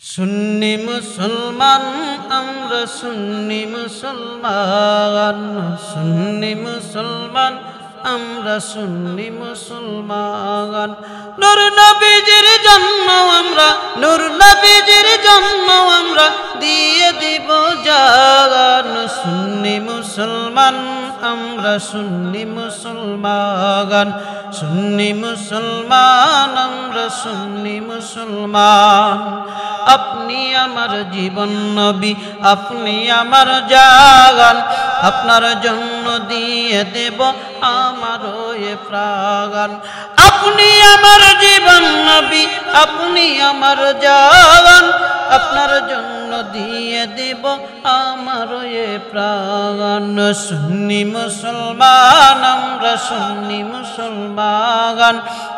সুন্নি মুসলমান আমরা সুন্নি মুসলমান, সুন্নি মুসলমান আমরা সুন্নি মুসলমান। নূর নবীজির জন্ম আমরা, নূর নবীজির জন্ম আমরা দিয়ে দিব জান। সুন্নি মুসলমান আমরা সুন্নি মুসলমান, সুন্নি মুসলমান আমরা সুন্নি মুসলমান। আপনি আমার জীবন নবী, আপনি আমার জান, আপনার জন্য দিয়ে দেব আমারও এ প্রাণ। আপনি আমার জীবন নবী, আপনি আমার জান, আপনার জন্য দিয়ে দেব আমারও এ প্রাণ। সুন্নি মুসলমান আমরা সুন্নি মুসলমান,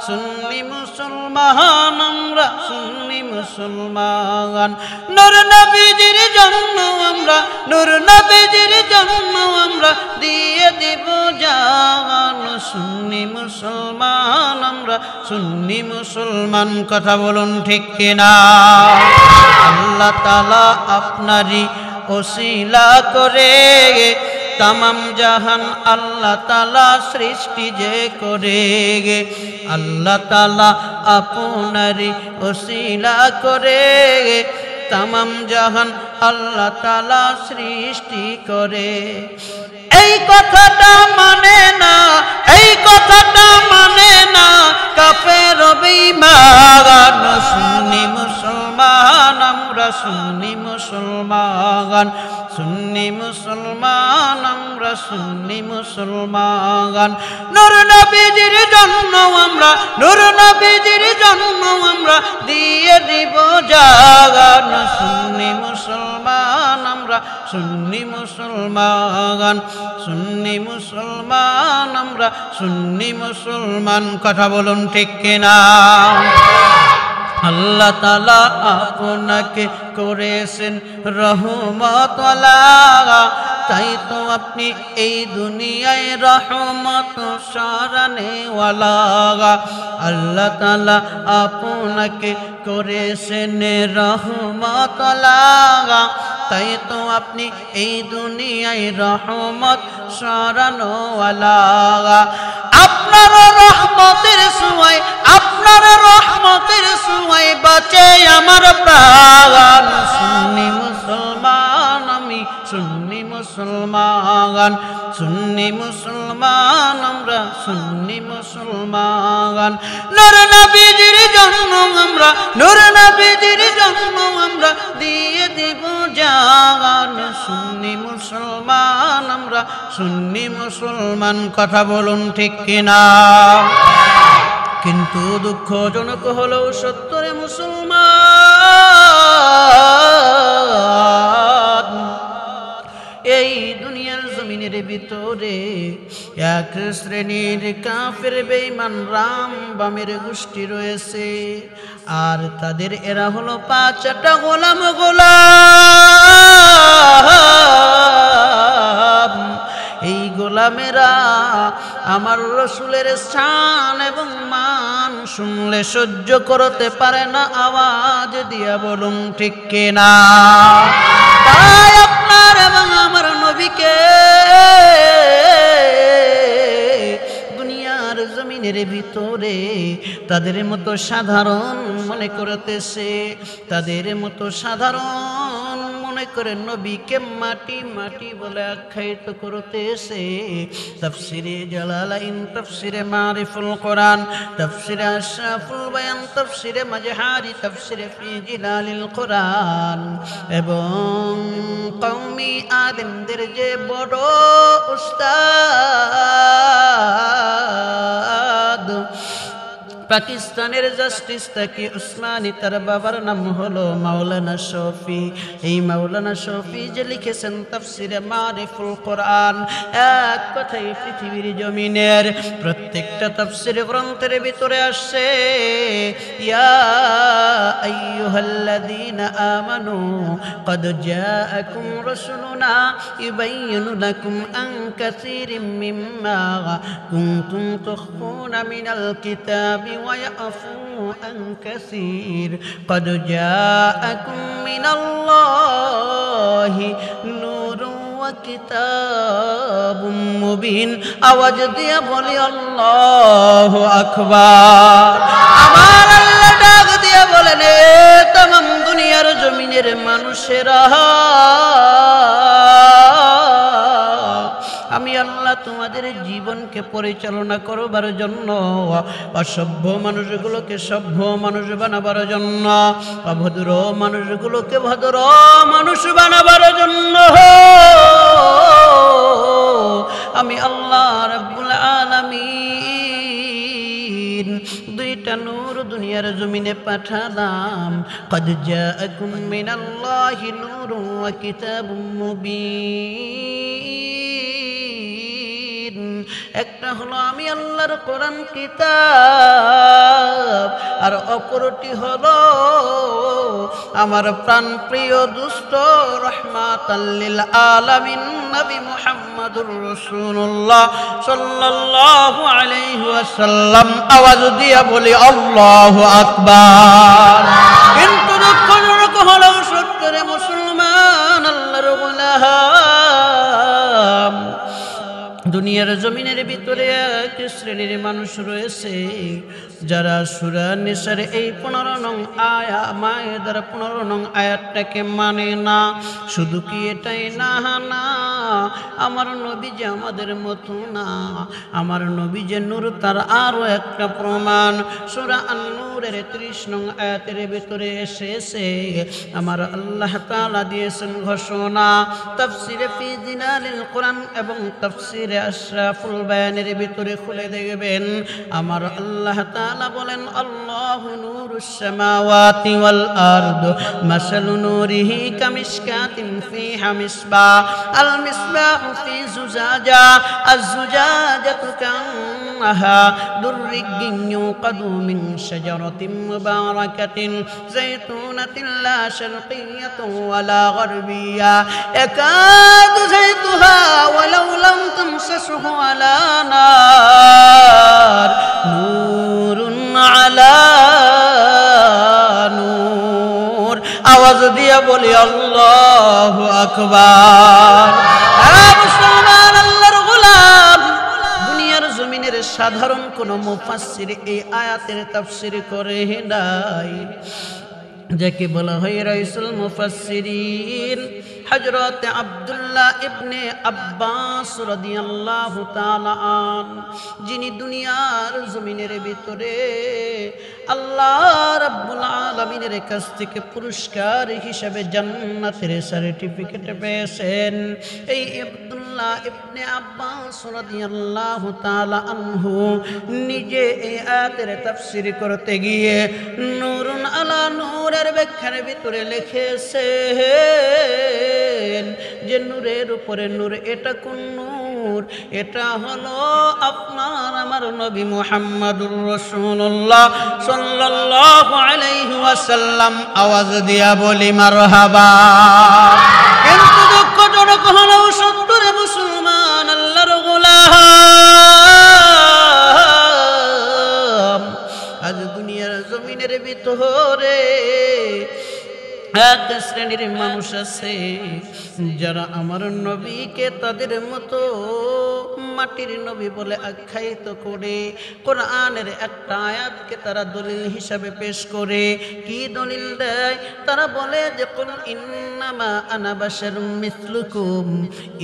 সুন্নি মুসলমান আমরা সুন্নি মুসলমান। নূর নবীজির জন্য আমরা, নূর নবীজির জন্য আমরা দিয়ে দেব জান। সুন্নি মুসলমান আমরা সুন্নি মুসলমান। কথা বলুন ঠিক কিনা? আল্লাহ তাআলা আপনারই ওসিলা করে তামাম জাহান আল্লাহ তাআলা সৃষ্টি যে করে, আল্লাহ তাআলা আপনারই ওসিলা করে তামাম জাহান আল্লাহ তাআলা সৃষ্টি করে। এই কথাটা মানে না, এই কথাটা মানে না কাফের বেঈমান। সুন্নি মুসলমান আমরা সুন্নি মুসলমান, সুন্নি মুসলমান আমরা সুন্নি মুসলমান। নূর নবীজির জন্ম আমরা, নূর নবীজির জন্ম আমরা দিয়ে দিব জান। সুন্নি মুসলমান আমরা সুন্নি মুসলমান, সুন্নি মুসলমান আমরা সুন্নি মুসলমান। কথা বলুন ঠিক কিনা? আল্লাহ তাআলা আপনাকে করেছেন রহমতওয়ালা, তাই তো আপনি এই দুনিয়ায় রহমত সরানেওয়ালা। আল্লাহ তাআলা আপনাকে করেছেন রহমতওয়ালা, তাই তো আপনি এই দুনিয়ায় রহমত সরানোওয়ালা। আপনার রহমতের ছোঁয়ায়, আপনার রহমতের ছোঁয়ায় বাঁচে আমার প্রাণ। সুন্নি মুসলমান আমি সুন্নি মুসলমান, সুন্নি মুসলমান আমরা সুন্নি মুসলমান। নূর নবীজির জন্ম আমরা, নূর নবীজির জন্ম আমরা দিয়ে দেব জান। সুন্নি মুসলমান আমরা সুন্নি মুসলমান। কথা বলুন ঠিক কিনা? কিন্তু দুঃখজনক হলেও সত্যরে মুসলমান এই দুনিয়ার জমিনের ভিতরে এক শ্রেণীর কাফের বেঈমান রাম বামের গোষ্ঠী রয়েছে, আর তাদের এরা হলো পাঁচটা গোলাম গোলাম। এই গোলামেরা আমার রসুলের শান এবং মান শুনলে সহ্য করতে পারে না। আওয়াজ দিয়া বলুন ঠিক কিনা? তাই আপনার এবং আমার নবীকে দুনিয়ার জমিনের ভিতরে তাদের মতো সাধারণ মনে করতেছে, তাদের মতো সাধারণ মনে করে নবীকে মাটি মাটি বলে আখ্যায়িত করতেছে। তাফসিরে জালালাইন, তাফসিরে মারিফুল কোরআন, তাফসিরে আশরাফুল বায়ান, তাফসিরে মাজহারি, তাফসিরে ফি জিলালিল কোরআন এবং কওমি আলেমদের যে বড় উস্তাদ পাকিস্তানের জাস্টিস তাকি উসমানী, তার বাবার নাম হলো মাওলানা শফি। এই মাওলানা শফি যে লিখেছেন তাফসিরে মারিফুল কোরআন, এক কথায় পৃথিবীর জমিনের প্রত্যেকটা তাফসির গ্রন্থের ভিতরে আসছে ইয়া আইয়ুহাল্লাযীনা আমানু ক্বাদ জাআকুম রাসূলুনা ইউবাইয়িনু লাকুম আন কাসীরিম মিম্মা কুনতুম তুখফুনা মিনাল কিতাবি ويعفو عن كثير قد جاءكم من الله نور وكتاب مبين আওয়াজ দিয়ে বলি আল্লাহু আকবার আমার আল্লাহ ডাক দিয়ে বলেন এ तमाम দুনিয়ার জমিনের মানুষেরা আমি আল্লাহ তোমাদের জীবনকে পরিচালনা করবার জন্য অসভ্য মানুষগুলোকে সভ্য মানুষ বানাবার জন্য অভদ্র মানুষগুলোকে ভদ্র মানুষ বানাবার জন্য আমি আল্লাহ রাব্বুল আলামিন দুইটা নূর দুনিয়ার জমিনে পাঠালাম قد جاءكم من الله نور وكتاب مبين একটা হলো আমি আল্লাহর কোরআন কিতাব আর অপরটি হলো আমার প্রাণপ্রিয় দুষ্ট রাহমাতাল লিল আলামিন নবী মুহাম্মদুর রাসূলুল্লাহ সাল্লাল্লাহু আলাইহি ওয়াসাল্লাম আওয়াজ দিয়ে বলি আল্লাহু আকবার কিন্তু দুঃখজনক হলো সত্যরে মুসলমান আল্লাহর গোলাম দুনিয়ার জমিনের ভিতরে এক শ্রেণীর মানুষ রয়েছে যারা সূরা নিসার এই 15 নং আয়াত মায়েদার 15 নং আয়াতটাকে মানে না শুধু কি এটাই না আমার নবী যে আমাদের মতো না আমার নবী যে নূর তার আরো একটা প্রমাণ সূরা আন-নূরের 30 নং আয়াতের ভিতরে এসেছে আমার আল্লাহ তাআলা দিয়েছেন ঘোষণা তাফসিরে ফি জিলালিল কোরআন এবং তাফসিরে আশরাফুল বায়ানের ভিতরে খুলে দেখবেন আমার আল্লাহ তাআলা বলেন আল্লাহু নূরুস সামাওয়াতি ওয়াল আরদ মাসালু নূরিহি কামিশকাতিন ফিহা মিসবাহ আল মিসবাহু ফি জুজাজা আয-জুজাজাতু কান্নাহা দুররিয়্যুন ইউকাদু মিন শাজারাতিন মুবারাকাতিন যাইতুনাতিন লা শারকিয়্যাতুন ওয়ালা গারবিয়্যা ইয়াকাদু যাইতুহা ওয়ালাউ লাম তামসাসহু আলা নার নূরুন আলা নূর আওয়াজ দিয়ে বলি আল্লাহু আকবার মুসলমান আল্লাহর গোলাম দুনিয়ার জমিনের সাধারণ কোন মুফাসসির এই আয়াতের তাফসীর করে নাই যাকে বলা হয় রাইসুল মুফাসসিরিন হযরত আব্দুল্লাহ ইবনে আব্বাস রাদিয়াল্লাহু তাআলা আন যিনি দুনিয়ার জমিনের ভিতরে আল্লাহ রাব্বুল আলামিনের কাছ থেকে পুরস্কার হিসেবে জান্নাতের সার্টিফিকেট পেয়েছেন এই আব্দুল্লাহ ইবনে আব্বাস রাদিয়াল্লাহু তাআলা আনহু নিজে এই আয়াতের তাফসীর করতে গিয়ে নূরুন আলা নূরের ব্যাখ্যার ভিতরে লিখেছেন যে নূরের উপরে নূর এটা কোন নূর এটা হলো আপনার আমার নবী মুহাম্মদুর রাসূলুল্লাহ সাল্লাল্লাহু আলাইহি ওয়াসাল্লাম আওয়াজ দিয়া বলি মারহাবা কিন্তু দুঃখজনক হলো সত্যরে মুসলমান আল্লাহর গোলাম আজ দুনিয়ার জমিনের ভিতরে এক শ্রেণীর মানুষ আছে যারা আমার নবীকে তাদের মতো মাটির নবী বলে আখ্যায়িত করে কোরআনের একটা আয়াতকে তারা দলিল হিসাবে পেশ করে কি দলিল দেয় তারা বলে যে কুল ইন্নামা আনা বাশারুম মিসলুকুম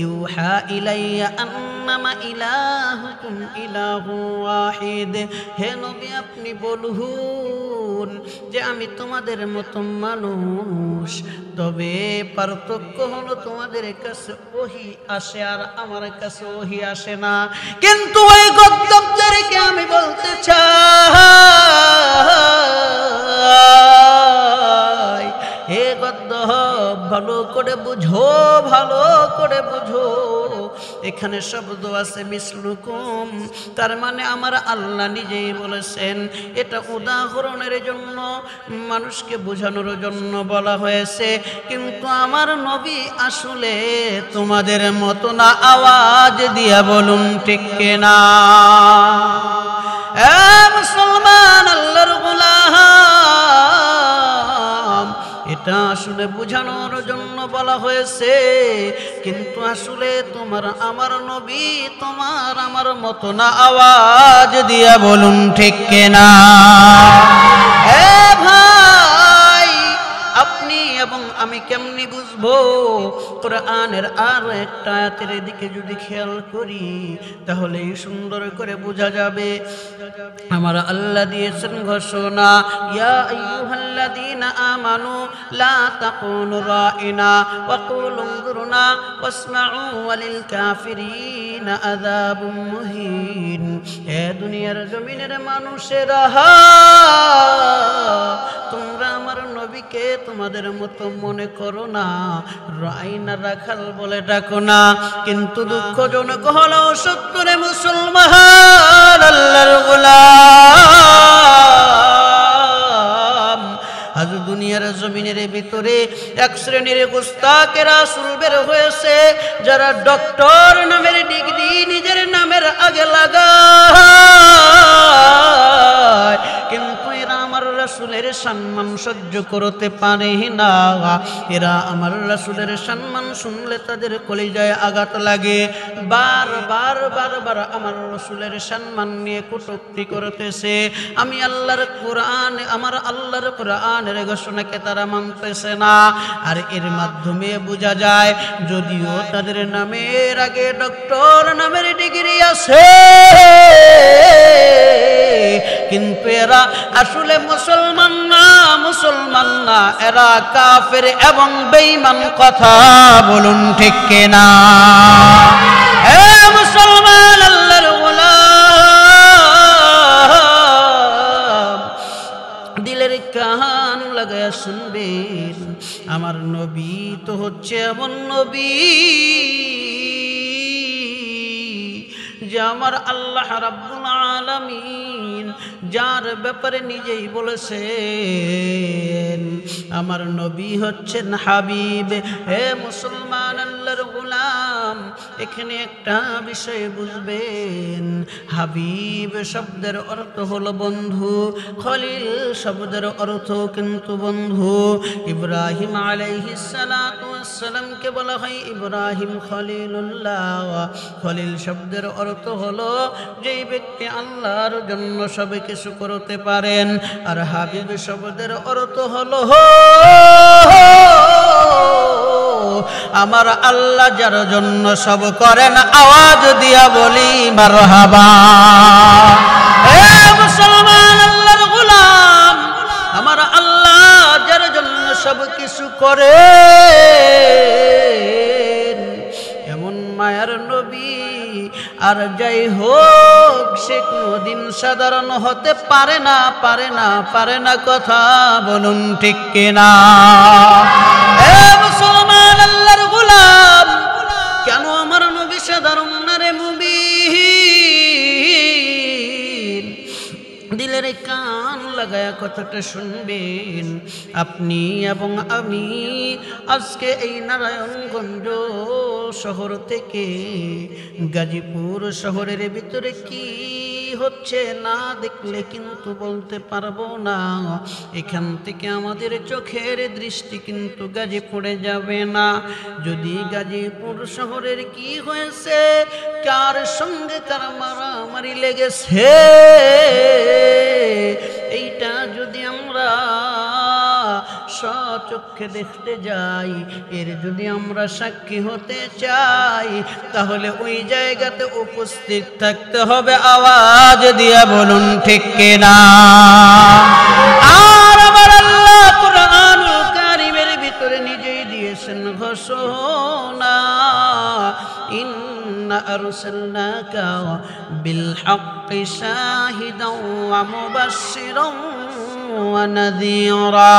ইউহা ইলাইয়া আন্নামা ইলাহুকুম ইলাহু ওয়াহিদ হে নবী আপনি বলুন যে আমি তোমাদের মতো মানুষ তবে পার্থক্য হলো তোমাদের কাছে ওহী আসে আর আমার কাছে ওহী আসে না কিন্তু ওই গদ্দারদেরকে আমি বলতে চাই হে গদ্দার ভালো করে বুঝো ভালো করে বুঝো এখানে শব্দ আছে মিসলুকুম তার মানে আমার আল্লাহ নিজেই বলেছেন এটা উদাহরণের জন্য মানুষকে বোঝানোর জন্য বলা হয়েছে কিন্তু আমার নবী আসলে তোমাদের মতো না আওয়াজ দিয়া বলুন ঠিক কিনা এ মুসলমান, আল্লাহর গোলাম, এটা আসলে বোঝানোর জন্য বলা হয়েছে, কিন্তু আসলে তোমার আমার নবী তোমার আমার মতো না। আওয়াজ দিয়া বলুন ঠিক কিনা? এ ভাই, আপনি এবং আমি কেমনি বুঝবো? কোরআনের আরো একটা আয়াতের দিকে যদি খেয়াল করি তাহলে সুন্দর করে বোঝা যাবে। আমার আল্লাহ দিয়েছেন ঘোষণা, ইয়া আইয়ুহাল্লাযীনা আমানু লা তাকুলু রাইনা ওয়া কুলু উনজুরনা ওয়াসমাউ ওয়ালিল কাফিরিনা আযাবুম মুহিন। এ দুনিয়ার জমিনের মানুষেরা, তোমরা আমার নবীকে তোমাদের মতো মনে করো না, রাইনা রাখাল বলে ডাকো না। কিন্তু দুঃখজনক হলো সত্যরে মুসলমান, আল্লাহর গোলাম, আজ দুনিয়ার জমিনের ভিতরে এক শ্রেণীর গোস্তাকে রাসূল বের হয়েছে, যারা ডক্টর নামের ডিগ্রি নিজের নামের আগে লাগায়, কিন্তু এরা আমার রাসূলের সম্মান সহ্য করতে পারে না। এরা আমার রাসূলের সম্মান শুনলে তাদের কলিজায় আঘাত লাগে। বারবার বারবার আমার রাসূলের সম্মান নিয়ে কটূক্তি করতেছে। আমি আল্লাহর কোরআন, আমার আল্লাহর কোরআনের ঘোষণাকে তারা মানতেছে না। আর এর মাধ্যমে বোঝা যায়, যদিও তাদের নামের আগে ডক্টর নামের ডিগ্রি আছে, কিন্তু এরা আসলে মুসলমান না, মুসলমান না, এরা কাফের এবং বেঈমান। কথা বলুন ঠিক কিনা? হে মুসলমান, আল্লাহর গোলাম, দিলের কান লাগায়া শুনবেন, আমার নবী তো হচ্ছে এমন নবী যে আমার আল্লাহ রাব্বুল আলামিন যার ব্যাপারে নিজেই বলেছেন, আমার নবী হচ্ছেন হাবিব। হে মুসলমান, আল্লাহর গোলাম, এখানে একটা বিষয় বুঝবেন, হাবিব শব্দের অর্থ হলো বন্ধু, খলিল শব্দের অর্থ কিন্তু বন্ধু। ইব্রাহিম আলাইহিস সালাতু ওয়াস সালামকে বলা হয় ইব্রাহিম খলিলুল্লাহ। খলিল শব্দের অর্থ হলো যেই ব্যক্তি আল্লাহর জন্য সব কিছু করতে পারেন। আর হাবিব শব্দের অর্থ হলো আমার আল্লাহ যার জন্য সব করেন। আওয়াজ দিয়া বলি মারহাবা। হে মুসলমান, আল্লাহর গোলাম, আমার আল্লাহ যার জন্য সব কিছু করে, এমন মায়ার নবী আর যাই হোক সে কোনদিন সাধারণ হতে পারে না, পারে না, পারে না। কথা বলুন ঠিক কিনা? হে মুসলমান, আল্লাহর গোলাম, কেন আমার নবী সাধারণ না রে মুবিন? দিলের কান লাগায়া কথাটা শুনবেন। আপনি এবং আমি আজকে এই নারায়ণগঞ্জ শহর থেকে গাজীপুর শহরের ভিতরে কি হচ্ছে না দেখলে কিন্তু বলতে পারবো না। এখান থেকে আমাদের চোখের দৃষ্টি কিন্তু গাজীপুরে যাবে না। যদি গাজীপুর শহরের কি হয়েছে, কার সঙ্গে কার মারামারি লেগেছে, এইটা যদি আমরা স্বচক্ষে দেখতে যাই, এর যদি আমরা সাক্ষী হতে চাই, তাহলে ওই জায়গাতে উপস্থিত থাকতে হবে। আওয়াজ দিয়া বলুন ঠিক কিনা? আর আমার আল্লাহ কুরআনুল কারীমের ভিতরে নিজেই দিয়েছেন ঘোষণা, ইন্না আরসালনাকা বিল হাক্কি শাহিদাও ওয়া মুবাশশিরাও ওয়া নাযীরা।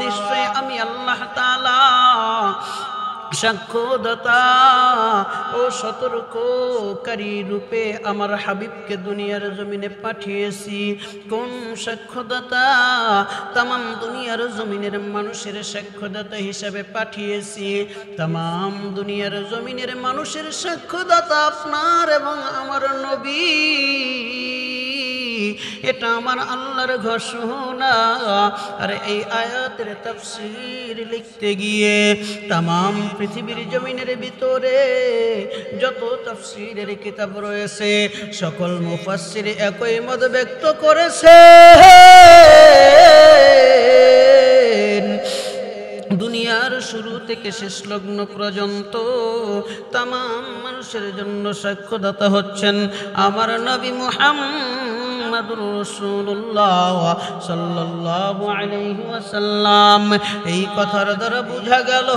নিশ্চয় আমি আল্লাহ তাআলা সাক্ষ্যদাতা ও সতর্ককারী রূপে আমার হাবিবকে দুনিয়ার জমিনে পাঠিয়েছি। কোন সাক্ষ্যদাতা? তামাম দুনিয়ার জমিনের মানুষের সাক্ষ্যদাতা হিসাবে পাঠিয়েছি। তামাম দুনিয়ার জমিনের মানুষের সাক্ষ্যদাতা আপনার এবং আমার নবী। এটা আমার আল্লাহর ঘোষণা। আর এই আয়াতের তাফসীর লিখতে গিয়ে তামাম পৃথিবীর জমিনের ভিতরে যত তাফসীরের কিতাব রয়েছে সকল মুফাসসির একই মত ব্যক্ত করেছে, দুনিয়ার শুরু থেকে শেষ লগ্ন পর্যন্ত তামাম মানুষের জন্য সাক্ষ্যদাতা হচ্ছেন আমার নবী মুহাম্মদুর রাসূলুল্লাহ সাল্লাল্লাহু আলাইহি ওয়াসাল্লাম। এই কথার দ্বারা বোঝা গেল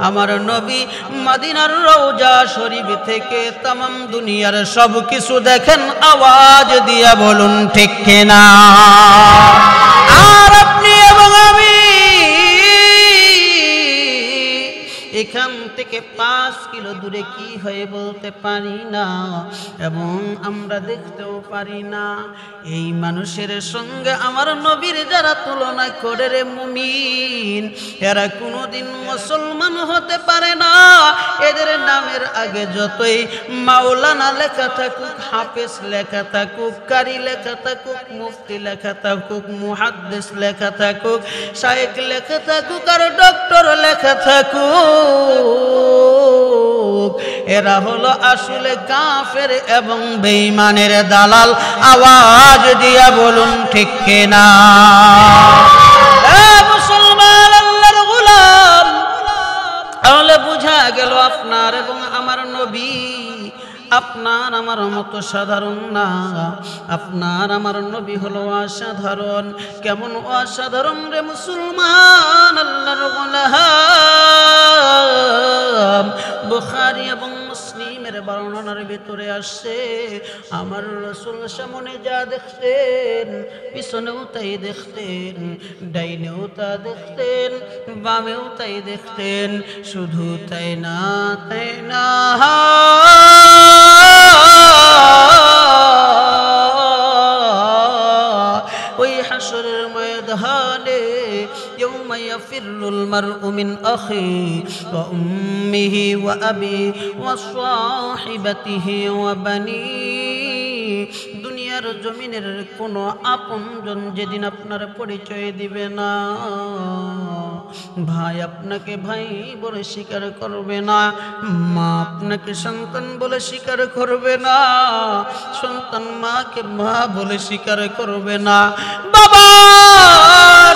আমার নবী মদিনার রওজা শরীফ থেকে তামাম দুনিয়ার সব কিছু দেখেন। আওয়াজ দিয়া বলুন ঠিক কিনা? আর আপনি এবং আমি এখান থেকে 5 কিলো দূরে কি হয়ে বলতে পারি না এবং আমরা দেখতেও পারি না। এই মানুষের সঙ্গে আমার নবীর যারা তুলনা করে রে মুমিন, এরা কোনোদিন মুসলমান হতে পারে না। এদের নামের আগে যতই মাওলানা লেখা থাকুক, হাফেজ লেখা থাকুক, কারি লেখা থাকুক, মুফতি লেখা থাকুক, মুহাদ্দিস লেখা থাকুক, শায়েখ লেখা থাকুক আর ডক্টর লেখা থাকুক, এরা হলো আসলে কাফের এবং বেঈমানের দালাল। আওয়াজ দিয়া বলুন ঠিক কিনা? মুসলমান আল্লাহর গোলাম, তাহলে বুঝা গেল আপনার এবং আমার নবী আপনার আমার মতো সাধারণ না। আপনার আমার নবী হলো অসাধারণ। কেমন অসাধারণ রে মুসলমান আল্লাহর গোলাম! বুখারী এবং মুসলিমের বর্ণনার ভিতরে আসছে আমার রাসূল সামনে যা দেখতেন পিছনেও তাই দেখতেন, ডাইনেও তা দেখতেন, বামেও তাই দেখতেন। শুধু তাই না, তাই না, ওই হাসরের ময়দানে ইয়াউমা ইয়াফিরুল মারউ মিন আখি ওয়া উম্মিহি ওয়া আবি ওয়া সাহিবাতিহি ওয়া বানি, দুনিয়ার জমিনের কোনো আপনজন যেদিন আপনার পরিচয় দিবে না, ভাই আপনাকে ভাই বলে স্বীকার করবে না, মা আপনাকে সন্তান বলে স্বীকার করবে না, সন্তান মাকে মা বলে স্বীকার করবে না, বাবা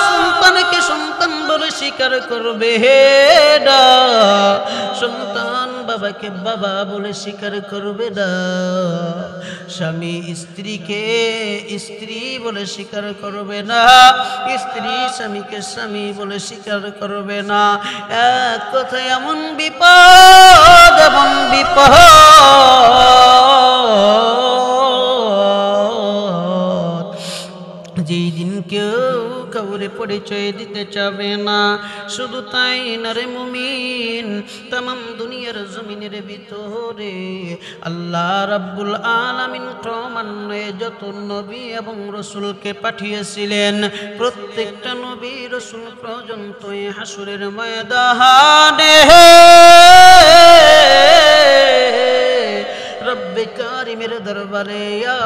সন্তানকে সন্তান বলে স্বীকার করবে না, সন্তান বাবাকে বাবা বলে স্বীকার করবে না, স্বামী স্ত্রীকে স্ত্রী বলে স্বীকার করবে না, স্ত্রী স্বামীকে স্বামী বলে স্বীকার করবে না। এক কথায় এমন বিপদ, এমন বিপদ যেই দিন কেউ কাউরে পরিচয় দিতে চাবে না। শুধু তাই না রে মুমিন, তামাম দুনিয়ার জমিনের ভিতরে আল্লাহ রাব্বুল আলামিন ক্রমান্বয়ে যত নবী এবং রসুলকে পাঠিয়েছিলেন প্রত্যেকটা নবী রসুল পর্যন্ত হাসরের ময়দানে রব্বে কারিমের দরবারে ইয়া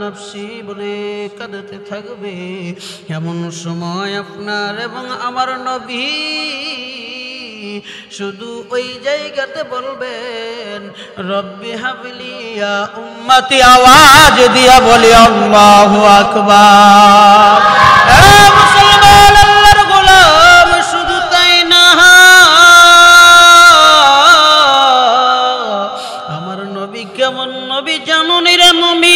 নফসি বলে কাঁদতে থাকবে। এমন সময় আপনার এবং আমার নবী শুধু ওই জায়গাতে বলবেন রব্বি হাবলি ইয়া উম্মতি। আওয়াজ দিয়া বলি আল্লাহু আকবার। মুসলমান আল্লাহর গোলাম, শুধু তাই না আমার নবী কেমন নবী জানুন রে মুমিন,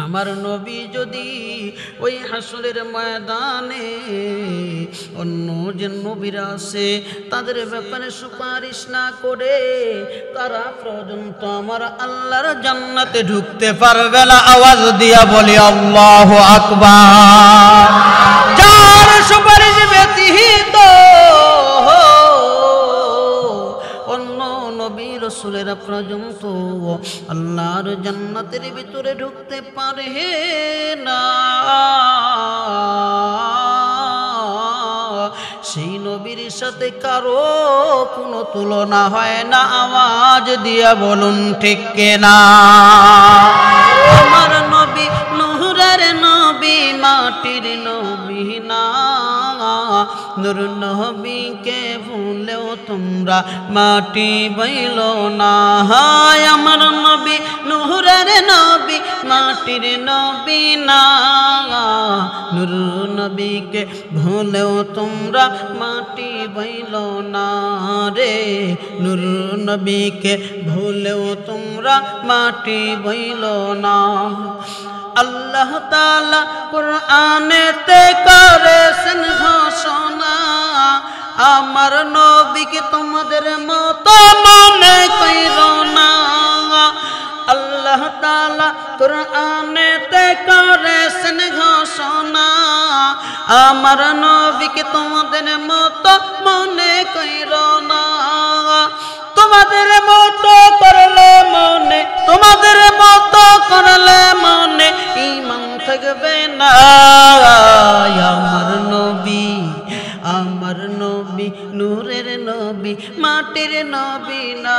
আমার নবী যদি ওই হাসরের ময়দানে অন্য যে নবীরা আছে তাদের ব্যাপারে সুপারিশ না করে তারা পর্যন্ত আমার আল্লাহর জান্নাতে ঢুকতে পারবে না। আওয়াজ দিয়া বলি আল্লাহু আকবার। যার সুপারিশ ব্যতীত অন্য নবী রাসূলেরা পর্যন্ত আল্লাহর জান্নাতের ভিতরে ঢুকতে পারে না। সেই নবীর সাথে সাথে কারো কোনো তুলনা হয় না। আওয়াজ দিয়া বলুন ঠিক কিনা? আমার নবী নূরের নবী, মাটির নবী না। নূর নবীকে ভুলেও তোমরা মাটি বইল না। হায় আমার নবী নূরের নবী, মাটির নবী না। নূর নবীকে ভুলেও তোমরা মাটি বইল না রে। নূর নবীকে ভুলেও তোমরা মাটি বইল না। আল্লাহ তাআলা কুরআনেতে করেছেন ঘোষণা, আমার নবীকে তোমাদের মতো মনে কইরো না। আল্লাহ তাআলা কুরআনেতে করেছেন ঘোষণা, আমার নবীকে তোমাদের মতো মনে কইরো না। তোমাদের মতো করলে মনে, তোমাদের মতো করলে মনে ঈমান থাকবে না। আমার নবী, আমার নবী নূরের নবী, মাটির নবী না।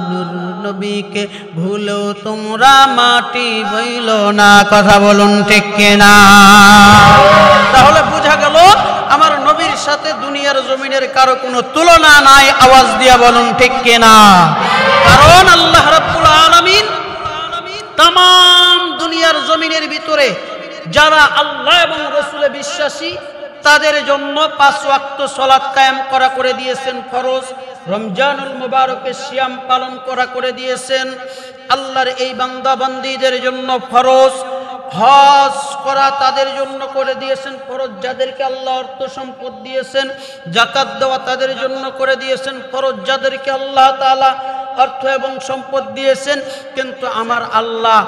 নূর নবীকে ভুলেও তোমরা মাটি বইল না। কথা বলুন ঠিক কিনা? তাহলে বোঝা গেল আমার নবীর সাথে দুনিয়ার জমিনের কারো কোনো তুলনা নাই। আওয়াজ দিয়া বলুন ঠিক কিনা? কারণ আল্লাহ রাব্বুল আলামিন তামাম দুনিয়ার জমিনের ভিতরে যারা আল্লাহ এবং রাসূলে বিশ্বাসী তাদের জন্য 5 ওয়াক্ত সালাত কায়েম করা করে দিয়েছেন ফরজ। রমজানুল মুবারকে সিয়াম পালন করা করে দিয়েছেন। আল্লাহর এই বান্দা বান্দীদের জন্য ফরজ। হজ করা তাদের জন্য করে দিয়েছেন ফরজ, যাদেরকে আল্লাহ অর্থ সম্পদ দিয়েছেন। যাকাত দেওয়া তাদের জন্য করে দিয়েছেন ফরজ, যাদেরকে আল্লাহ তাআলা অর্থ এবং সম্পদ দিয়েছেন। কিন্তু আমার আল্লাহ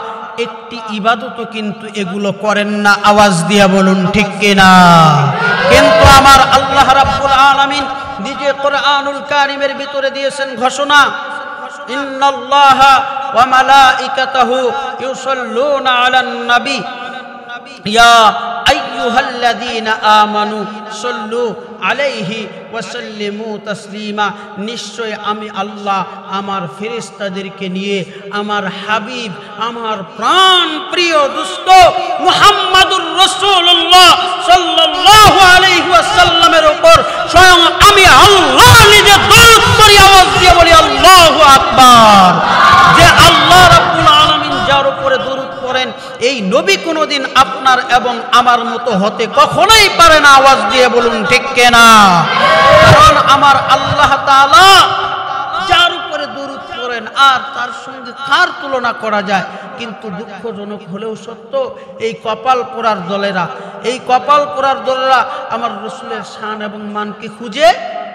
একটি ইবাদতও কিন্তু এগুলো করেন না। আওয়াজ দিয়া বলুন ঠিক কিনা? কিন্তু আমার আল্লাহ রাব্বুল আলামিন নিজে কোরআনুল কারীমের ভিতরে দিয়েছেন ঘোষণা, ইন্নাল্লাহা ওয়া মালাইকাতাহু ইউসাল্লুনা আলান নবী ইয়া আইয়ুহাল্লাযীনা আমানু সাল্লু আলাইহি ওয়া সাল্লিমু তাসলিমা। নিশ্চয় আমি আল্লাহ আমার ফেরেশতাদেরকে নিয়ে আমার হাবিব, আমার প্রাণ প্রিয় দোস্ত মুহাম্মাদুর রাসূলুল্লাহ সাল্লাল্লাহু আলাইহি ওয়াসাল্লামের উপর স্বয়ং আমি আল্লাহ নিজে দরুদ পড়ি। আওয়াজ দিয়ে বলি আল্লাহু আকবার। যে আল্লাহ রাব্বুল আলামিন যার উপরে দরুদ পড়েন এই নবী কোনোদিন আপনার এবং আমার মতো হতে কখনোই পারে না। আওয়াজ দিয়ে বলুন ঠিক কিনা? কারণ আমার আল্লাহ তাআলা যার উপরে দরুদ পড়েন আর তার সঙ্গে কার তুলনা করা যায়? কিন্তু দুঃখজনক হলেও সত্য, এই কপাল পোড়ার দলেরা, এই কপাল পোড়ার দলেরা আমার রাসূলের শান এবং মানকে খুঁজে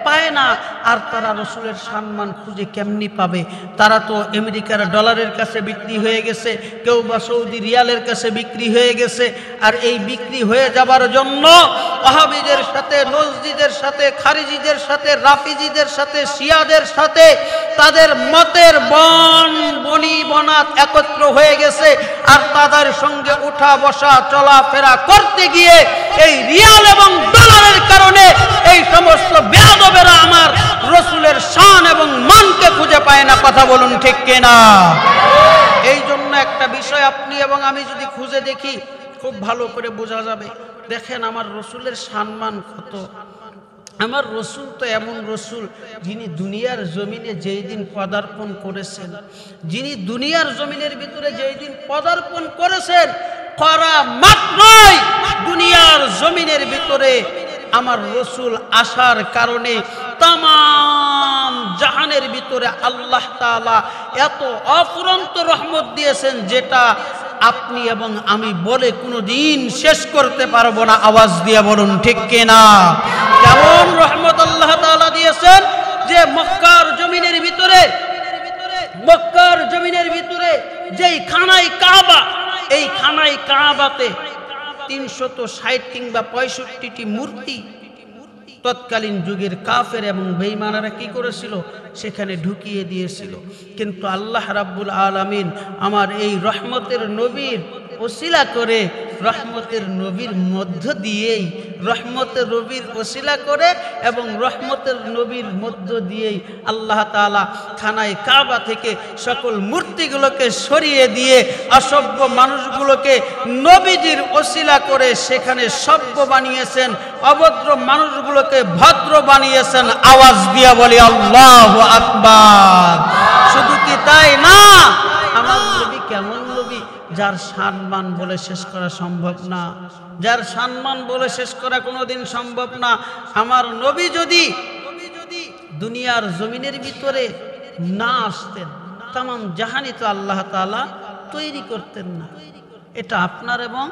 পায় না। আর তারা রাসূলের সম্মান খুঁজে কেমনি পাবে? তারা তো আমেরিকার ডলারের কাছে বিক্রি হয়ে গেছে, কেউ বা সৌদি রিয়ালের কাছে বিক্রি হয়ে গেছে। আর এই বিক্রি হয়ে যাবার জন্য ওয়াহাবিদের সাথে, নজদিদের সাথে, খারিজিদের সাথে, রাফিজিদের সাথে, শিয়াদের সাথে তাদের মতের বনি বনাত একত্র হয়ে গেছে। আর তাদের সঙ্গে উঠা বসা চলাফেরা করতে গিয়ে এই রিয়াল এবং ডলারের কারণে এই সমস্ত বেয়াদবেরা আমার রাসূলের শান এবং মানকে খুঁজে পায় না। কথা বলুন ঠিক কিনা? এই জন্য একটা বিষয় আপনি এবং আমি যদি খুঁজে দেখি খুব ভালো করে বোঝা যাবে। দেখেন আমার রাসূলের সম্মান কত। আমার রাসূল তো এমন রাসূল যিনি দুনিয়ার জমিনে যেই দিন পদার্পণ করেছেন, যিনি দুনিয়ার জমিনের ভিতরে যেই দিন পদার্পণ করেছেন, করা মাত্রই দুনিয়ার জমিনের ভিতরে আমার রাসূল আসার কারণে তামাম জাহানের ভিতরে আল্লাহ তাআলা এত অফুরন্ত রহমত দিয়েছেন যেটা আপনি এবং আমি বলে কোনোদিন শেষ করতে পারবো না। আওয়াজ দিয়ে বলুন ঠিক কিনা? কেমন রহমত আল্লাহ তাআলা দিয়েছেন যে মক্কার জমিনের ভিতরে যেই খানায় কাবা, এই খানায় কাবাতে 360 কিংবা 65টি মূর্তি তৎকালীন যুগের কাফের এবং বেঈমানেরা কি করেছিল? সেখানে ঢুকিয়ে দিয়েছিল। কিন্তু আল্লাহ রাব্বুল আলামিন আমার এই রহমতের নবীর ওসিলা করে রহমতের নবীর মধ্য দিয়েই রহমতের নবীর ওসিলা করে এবং রহমতের নবীর মধ্য দিয়েই আল্লাহ তাআলা খানায় কাবা থেকে সকল মূর্তিগুলোকে সরিয়ে দিয়ে অসভ্য মানুষগুলোকে নবীজির ওসিলা করে সেখানে সভ্য বানিয়েছেন, অভদ্র মানুষগুলোকে ভদ্র বানিয়েছেন। আওয়াজ দিয়ে বলি আল্লাহু আকবার। শুধু কি তাই না, আমার নবী কেমন নবী যার সম্মান বলে শেষ করা সম্ভব না, যার সম্মান বলে শেষ করা কোনোদিন সম্ভব না। আমার নবী যদি দুনিয়ার জমিনের ভিতরে না আসতেন, তামাম জাহানই তো আল্লাহ তাআলা তৈরি করতেন না। এটা আপনার এবং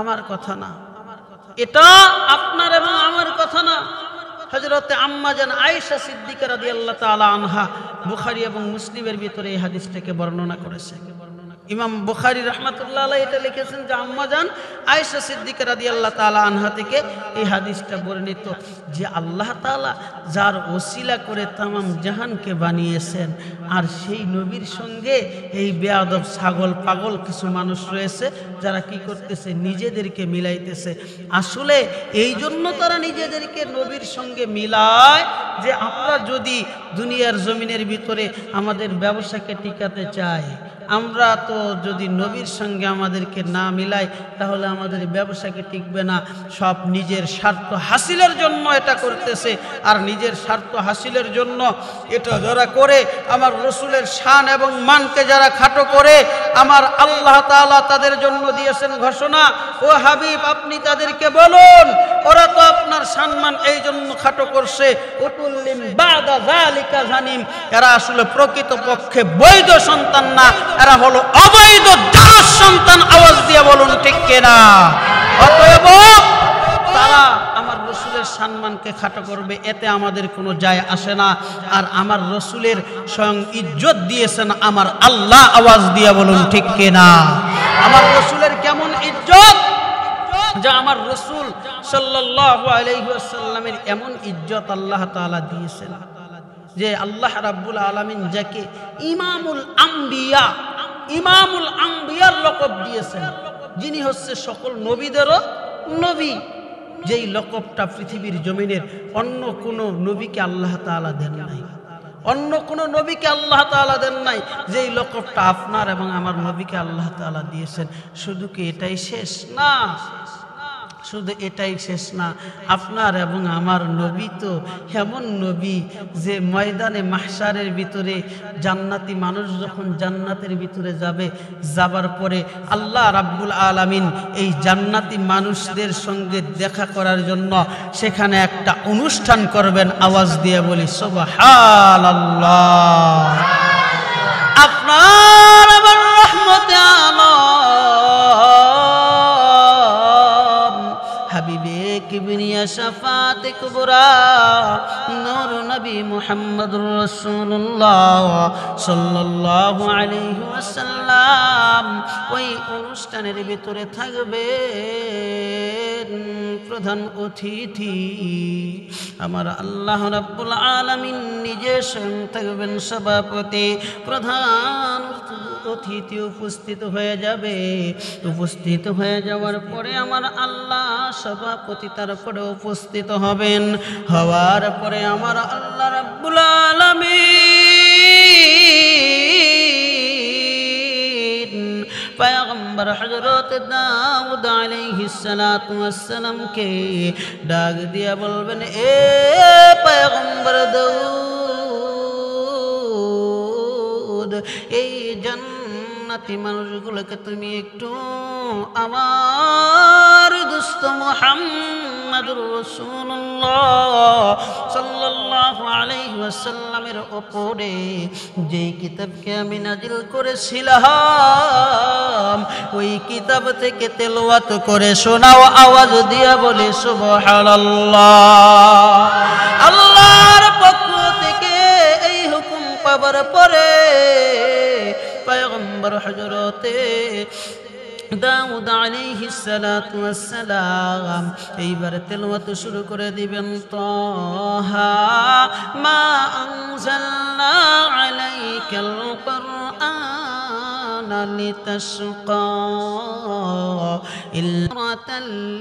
আমার কথা না, এটা আপনার এবং আমার কথা না। হযরতে আম্মা জান আয়েশা সিদ্দিকা রাদিয়াল্লাহু তাআলা আনহা বুখারী এবং মুসলিমের ভিতরে এই হাদিসটাকে বর্ণনা করেছে। ইমাম বুখারী রাহমাতুল্লাহ আলাইহি এটা লিখেছেন যে আম্মা জান আয়েশা সিদ্দিকা রাদিয়াল্লাহু তাআলা আনহা থেকে এই হাদিসটা বর্ণিত যে আল্লাহ তাআলা যার ওসিলা করে তামাম জাহানকে বানিয়েছেন, আর সেই নবীর সঙ্গে এই বেয়াদব ছাগল পাগল কিছু মানুষ রয়েছে যারা কি করতেছে, নিজেদেরকে মিলাইতেছে। আসলে এই জন্য তারা নিজেদেরকে নবীর সঙ্গে মিলায় যে আমরা যদি দুনিয়ার জমিনের ভিতরে আমাদের ব্যবসাকে টিকাতে চাই, আমরা তো যদি নবীর সঙ্গে আমাদেরকে না মিলাই তাহলে আমাদের ব্যবসাকে টিকবে না। সব নিজের স্বার্থ হাসিলের জন্য এটা করতেছে, আর নিজের স্বার্থ হাসিলের জন্য এটা যারা করে, আমার রসুলের শান এবং মানকে যারা খাটো করে, আমার আল্লাহ তাআলা তাদের জন্য দিয়েছেন ঘোষণা, ও হাবিব আপনি তাদেরকে বলুন ওরা তো আপনার সম্মান এই জন্য খাটো করছে, উতুল্লিম বাদা যালিকা জানিম, এরা আসলে প্রকৃতপক্ষে বৈধ সন্তান না, এরা হলো অবৈধ দাস সন্তান। আওয়াজ দিয়ে বলুন ঠিক কিনা? অতএব তারা আমার রসুলের সম্মানকে খাটো করবে, এতে আমাদের কোনো যায় আসে না। আর আমার রসুলের স্বয়ং ইজ্জত দিয়েছেন আমার আল্লাহ। আওয়াজ দিয়ে বলুন ঠিক কিনা? আমার রসুলের কেমন ইজ্জত, যা আমার রসুল সাল্লাল্লাহু আলাইহি ওয়াসাল্লামের এমন ইজ্জত আল্লাহ তাআলা দিয়েছেন যে আল্লাহ রাব্বুল আলামিন যাকে ইমামুল আম্বিয়া, ইমামুল আম্বিয়ার লকব দিয়েছেন, যিনি হচ্ছে সকল নবীদেরও নবী, যেই লকবটা পৃথিবীর জমিনের অন্য কোনো নবীকে আল্লাহ তাআলা দেন নাই, অন্য কোনো নবীকে আল্লাহ তাআলা দেন নাই। যেই লকবটা আপনার এবং আমার নবীকে আল্লাহ তাআলা দিয়েছেন। শুধু কি এটাই শেষ না? শুধু এটাই শেষ না, আপনার এবং আমার নবী তো এমন নবী যে ময়দানে মাহশারের ভিতরে জান্নাতি মানুষ যখন জান্নাতের ভিতরে যাবে, যাবার পরে আল্লাহ রাব্বুল আলামিন এই জান্নাতি মানুষদের সঙ্গে দেখা করার জন্য সেখানে একটা অনুষ্ঠান করবেন। আওয়াজ দিয়ে বলি সুবহানাল্লাহ। আপনার আমার রহমতে হাবিবে কিবরিয়া শাফাতে কুবরা নূর নবী মুহাম্মদুর রাসূলুল্লাহ সাল্লাল্লাহু আলাইহি ওয়াসাল্লাম ওই অনুষ্ঠানের ভিতরে থাকবে প্রধান অতিথি আমার আল্লাহ রাব্বুল আলামিন নিজে স্বয়ং থাকবেন সভাপতি। প্রধান অতিথি উপস্থিত হয়ে যাবে। উপস্থিত হয়ে যাওয়ার পরে আমার আল্লাহ সভাপতি তার পরে উপস্থিত হবেন। হওয়ার পরে আমার আল্লাহ রাব্বুল আলামিন পয়গম্বর হযরত দাউদ আলাইহিস সালাতু ওয়াস সালামকে ডাক দিয়া বলবেন, এ পয়গম্বর দাউদ, এই জান্নাতি মানুষগুলোকে তুমি একটু আমার দোস্ত মুহাম্মদুর রাসূলুল্লাহ সাল্লাল্লাহু আলাইহি ওয়াসাল্লামের উপরে যেই কিতাবকে আমি নাজিল করেছিলাম ওই কিতাব থেকে তেলাওয়াত করে শোনাও। আওয়াজ দিয়া বলে সুবহানাল্লাহ। আল্লাহর পক্ষ থেকে এই হুকুম পাবার পরে পয়গম্বর হযরতে দাউদ আলাইহিস সালাতু ওয়াস সালাম এইবার তেলাওয়াত শুরু করে দিবেন। তাহা মা আনজালনা আলাইকাল কুরআনা লিতাশকা إلا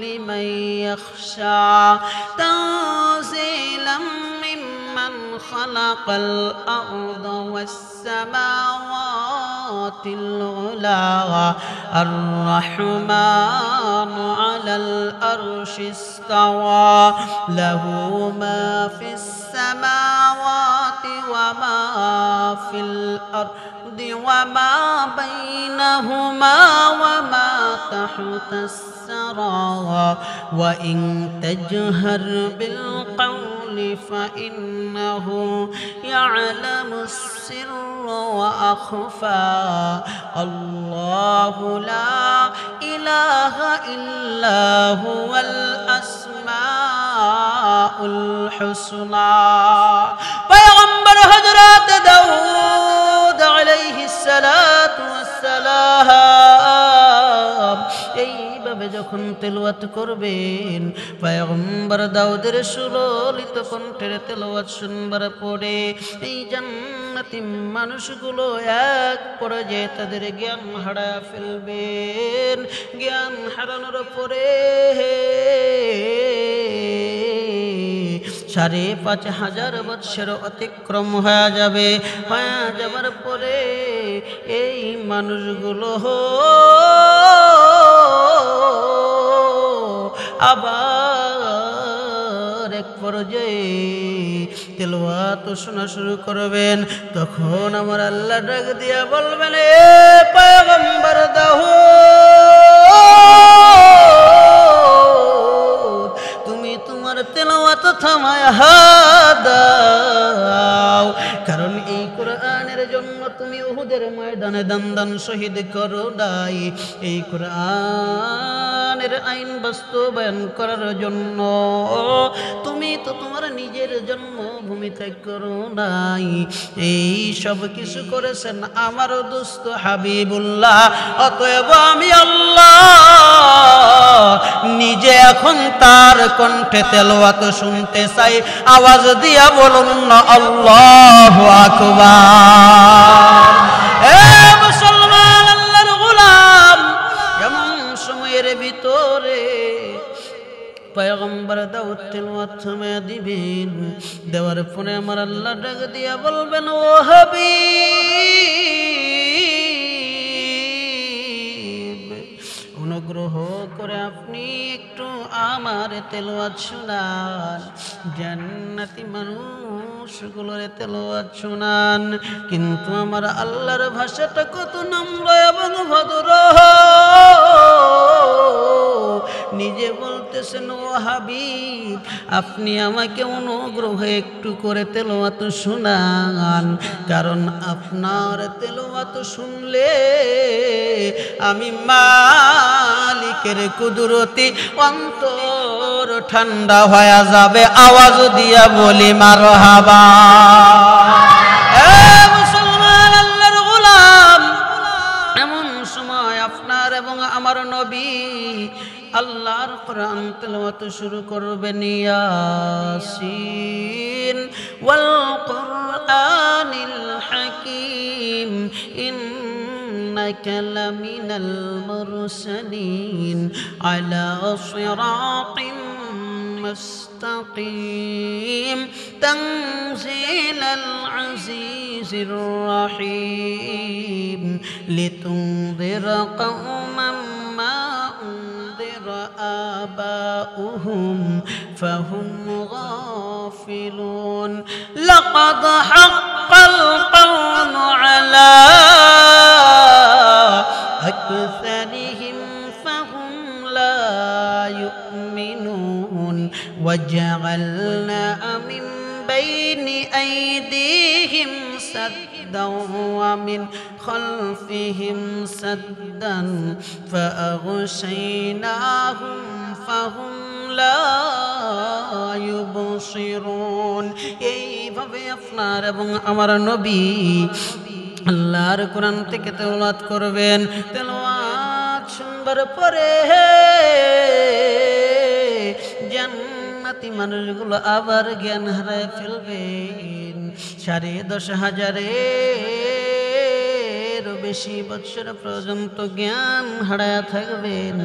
لمن يخشى تنزيلا ممن خلق الأرض والسماوات العلى الرحمن على الأرش استوى له ما في السماوات وما في الأرض وما بينهما وما تحت الثرى وإن تجهر بالقول فإنه يعلم السر وأخفى الله لا إله إلا هو الأسماء الحسنى پیغمبر حضرات داود عليه الصلاة والسلام এইভাবে যখন তেলাওয়াত করবেন পয়গম্বর দাউদের সুললিত কণ্ঠের তেলাওয়াত শুনবার পরে এই জান্নাতি মানুষগুলো এক পর্যায়ে তাদের জ্ঞান হারায় ফেলবেন জ্ঞান হারানোর পরে ৫,৫০০ বৎসর অতিক্রম হয়ে যাবে হয়ে যাবার পরে এই মানুষগুলো আবার এক পর্যায়ে তেলাওয়াত শোনা শুরু করবেন তখন আমার আল্লাহ ডাক দিয়া বলবেন এ পয়গম্বর দাউদ তুমি তোমার তেলাওয়াত থামায় দাও কারণ এই কোরআনের জন্য তুমি উহুদের ময়দানে দান শহীদ করো নাই এই কোরআনের আইন বাস্তবায়ন করার জন্য তুমি তো তোমার নিজের জন্মভূমি ত্যাগ করো নাই এই সব কিছু করেছেন আমার দোস্ত হাবিবুল্লাহ অতএব আমি আল্লাহ নিজে এখন তার কণ্ঠে তেলাওয়াত শুনতে চাই আওয়াজ দিয়া বলুন না আল্লাহু আকবার এ মুসলমান আল্লাহর গোলাম এমন সময়ের ভিতরে পয়গম্বর দাউদ তেলাওয়াত থামিয়ে দিবেন দেওয়ার পরে আমার আল্লাহ ডাক দিয়া বলবেন ও হাবিব অনুগ্রহ করে আপনি একটু আমার তেলাওয়াত শোনান জান্নাতি মানুষগুলোর তেলাওয়াত শোনান কিন্তু আমার আল্লাহর ভাষাটা কত নম্র এবং ভদ্র নিজে বলতেছেন ও হাবিব আপনি আমাকে অনুগ্রহ একটু করে তেলাওয়াত শোনান কারণ আপনার তেলাওয়াত শুনলে আমি মালিকের কুদরতি অন্তর ঠান্ডা হয়ে যাবে আওয়াজ দিয়া বলি মারহাবা এ মুসলমান আল্লাহর গোলাম এমন সময় আপনার এবং আমার নবী আল্লাহর কোরআন তেলাওয়াত শুরু করবেন ইয়াসিন ওয়াল কুরআনিল হাকীম ইন্নাকা লামিনাল মুরসালিন আলা সিরাতিন মুস্তাকিম তানজিলাল আজিজির রহিম লিতুনযিরা কওমান মা آباؤهم فهم غافلون لقد حق القول على أكثرهم فهم لا يؤمنون وجعلنا من بين أيديهم سدا ومن خلفهم سدا فأغشيناهم فهم لا يبصرون এইভাবে আপনার এবং আমার নবী আল্লাহর কোরআন থেকে তেলাওয়াত করবেন তেলাওয়াত শুনবার পরে জান্নাতি মানুষগুলো আবার জ্ঞান হারায় ফেলবেন ১০,৫০০ বেশি বছর পর্যন্ত জ্ঞান হারায়া থাকবেন,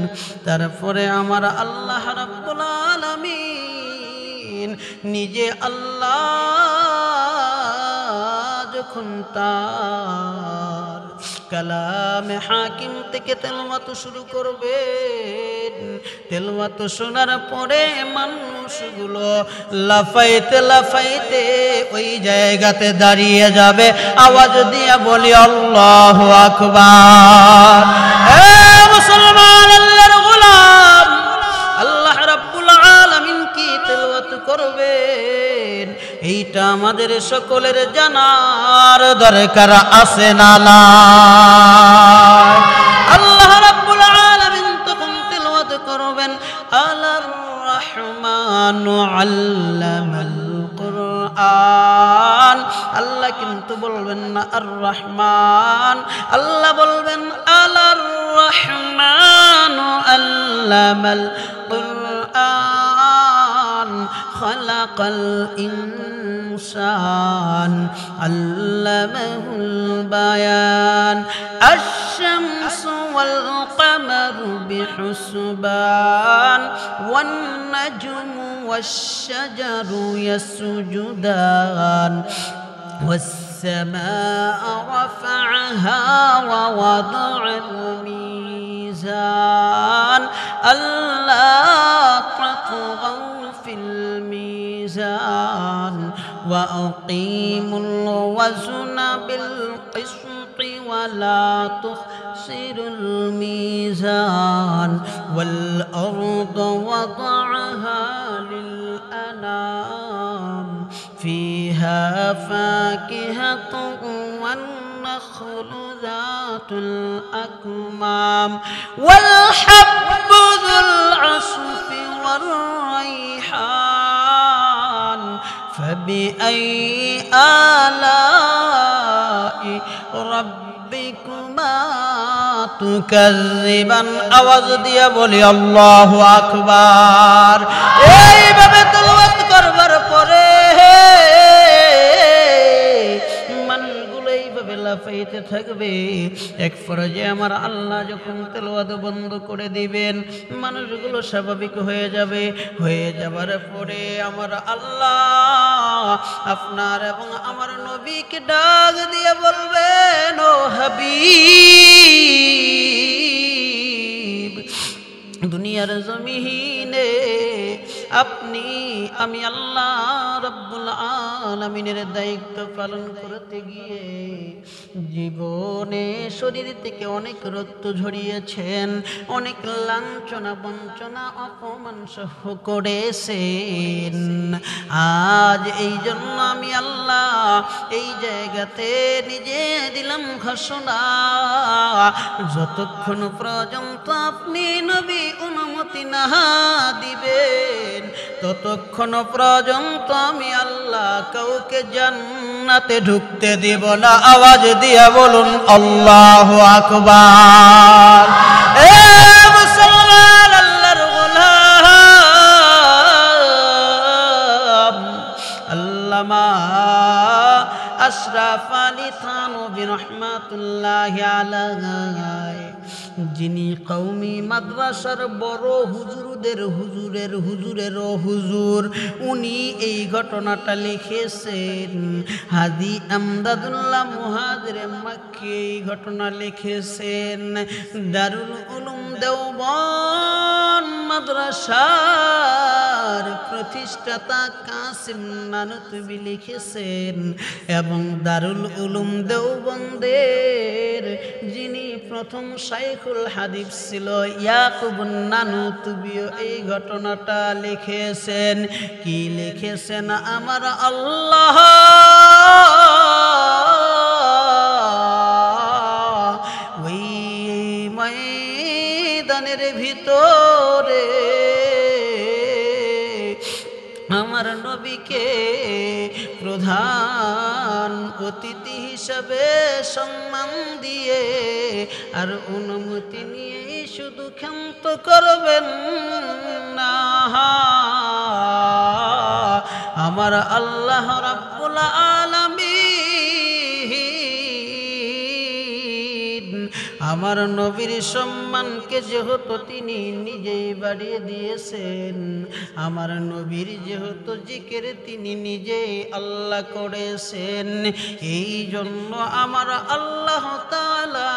তারপরে আমার আল্লাহ রাব্বুল আলামিন নিজে আল্লাহ যখন তার কালামে হাকিম থেকে তেলাওয়াত শুরু করবেন, তেলাওয়াত শোনার পরে মানুষগুলো লাফাইতে লাফাইতে ওই জায়গাতে দাঁড়িয়ে যাবে, আওয়াজ দিয়ে বলি আল্লাহু আকবার। এ মুসলমান, আল্লাহর গোলাম, আল্লাহ রাব্বুল আলামিন কি তেলাওয়াত করবেন এইটা আমাদের সকলের জানার দরকার আছে না নাই? আল্লাহ রাব্বুল আলামিন তখন তেলাওয়াত করবেন আলার রহমানু আল্লামাল কুরআন। আল্লাহ কিন্তু বলবেন না আর রহমান, আল্লাহ বলবেন আলার রহমানু আল্লামাল কুরআন খালাকাল ইনসান আল্লামাহুল বায়ান আশ-শামসু ওয়াল কামারু বিহুসবান ওয়ান নাজমু ওয়াশ-শাজারু ইয়াসজুদান والسماء رفعها ووضع الميزان ألا تطغوا في الميزان وأقيموا الوزن بالقسط ولا تخسروا الميزان والأرض وضعها للأنام فيها فاكهة والنخل ذات الأكمام والحب ذو العصف والريحان فبأي آلاء ربكما تكذبان আওয়াজ দিয়ে বলি আল্লাহু আকবার। এইভাবে তেলাওয়াত করবার পরে মানুষগুলো এইভাবে লাফাইতে থাকবে। এক পর্যায়ে আমার আল্লাহ যখন তেলাওয়াত বন্ধ করে দিবেন, মানুষগুলো স্বাভাবিক হয়ে যাবে। হয়ে যাবার পরে আমার আল্লাহ আপনার এবং আমার নবীকে ডাক দিয়ে বলবেন, ও হাবিব, দুনিয়ার জমিনে আপনি আমি আল্লাহ রাব্বুল আলামিনের দায়িত্ব পালন করতে গিয়ে জীবনে শরীর থেকে অনেক রক্ত ঝরিয়েছেন, অনেক লাঞ্ছনা বঞ্চনা অপমান সহ করেছেন। আজ এই জন্য আমি আল্লাহ এই জায়গাতে নিজে দিলাম ঘোষণা, যতক্ষণ পর্যন্ত আপনি নবী অনুমতি না দিবেন ততক্ষণ পর্যন্ত আমি আল্লাহ কাউকে জান্নাতে ঢুকতে দিব না। আওয়াজ দিয়ে বলুন আল্লাহু আকবার। এ মুসলমান, আল্লাহর গোলাম, আল্লামা আশরাফ আলী থানভী রাহমাতুল্লাহি আলাইহি, যিনি কওমি মাদ্রাসার বড় হুজুরদের হুজুরের হুজুর, উনি এই ঘটনাটা লিখেছেন। হাজি আমদাদুল্লাহ মুহাজির মক্কি এই ঘটনা লিখেছেন। দারুল উলুম দেওবন্দ মাদ্রাসার প্রতিষ্ঠাতা কাসিম নানুতুবি লিখেছেন এবং দারুল উলুম দেওবন্দের যিনি প্রথম শাইখুল হাদিস ছিল ইয়াকুব নানুতুবিও এই ঘটনাটা লিখেছেন। কি লিখেছেন আমার আল্লাহ? ওই ময়দানের ভিতরে আমার নবীকে প্রধান অতিথি হিসাবে সম্মান দিয়ে আর অনুমতি নিয়ে শুধু ক্ষান্ত করবেন না, আমার আল্লাহ রাব্বুল আলামিন আমার নবীর সম্মানকে যেহেতু তিনি নিজেই বাড়িয়ে দিয়েছেন, আমার নবীর যেহেতু জিকির তিনি নিজেই আল্লাহ করেছেন, এই জন্য আমার আল্লাহ তাআলা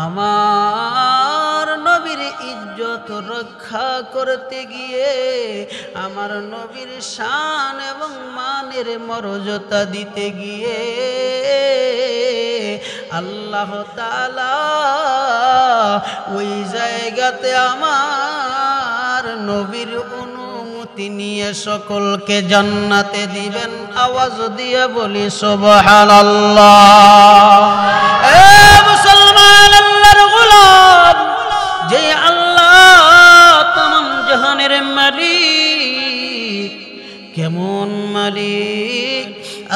আমার নবীর ইজ্জত রক্ষা করতে গিয়ে আমার নবীর শান এবং মানের মর্যাদা দিতে গিয়ে আল্লাহ তাআলা ওই জায়গাতে আমার নবীর অনুমতি নিয়ে সকলকে জান্নাতে দিবেন। আওয়াজ দিয়ে বলি সুবহানাল্লাহ। এ মুসলমান, আল্লাহর গোলাম, যে আল্লাহ তামাম জাহানের মালিক, কেমন মালিক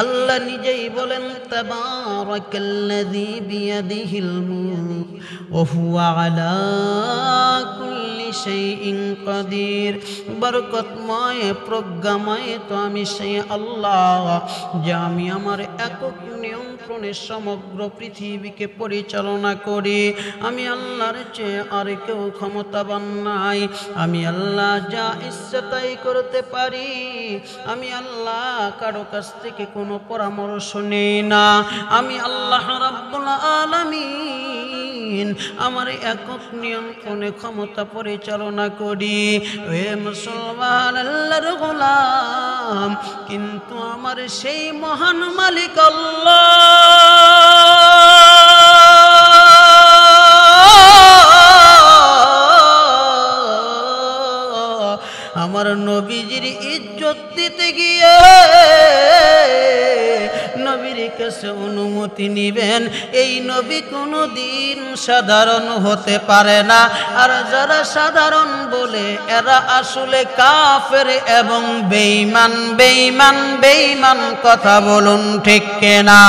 আল্লাহ নিজেই বলেন, তাবারাকাল্লাযী বিয়াদিহিল মুলক ওয়া হুয়া আলা কুল্লি শাইইন কাদির। বরকতময় প্রজ্ঞাময় তো আমি সেই আল্লাহ, যে আমি আমার একক নিয়ন্ত্রণে সমগ্র পৃথিবীকে পরিচালনা করি। আমি আল্লাহর চেয়ে আর কেউ ক্ষমতাবান নাই। আমি আল্লাহ যা ইচ্ছা তাই করতে পারি। আমি আল্লাহ কারো কাছ থেকে কোনো পরামর্শ নেই না। আমি আল্লাহ রাব্বুল আলামিন আমার একক নিয়ন্ত্রণে ক্ষমতা পরিচালনা করি। হে মুসলমান, আল্লাহর গোলাম, কিন্তু আমার সেই মহান মালিক আল্লাহ আমার নবীজির ইজ্জত দিতে গিয়ে নবীর কাছে অনুমতি নিবেন। এই নবী কোনো দিন সাধারণ হতে পারে না। আর যারা সাধারণ বলে এরা আসলে কাফের এবং বেঈমান। বেঈমান বেঈমান কথা বলুন ঠিক কিনা?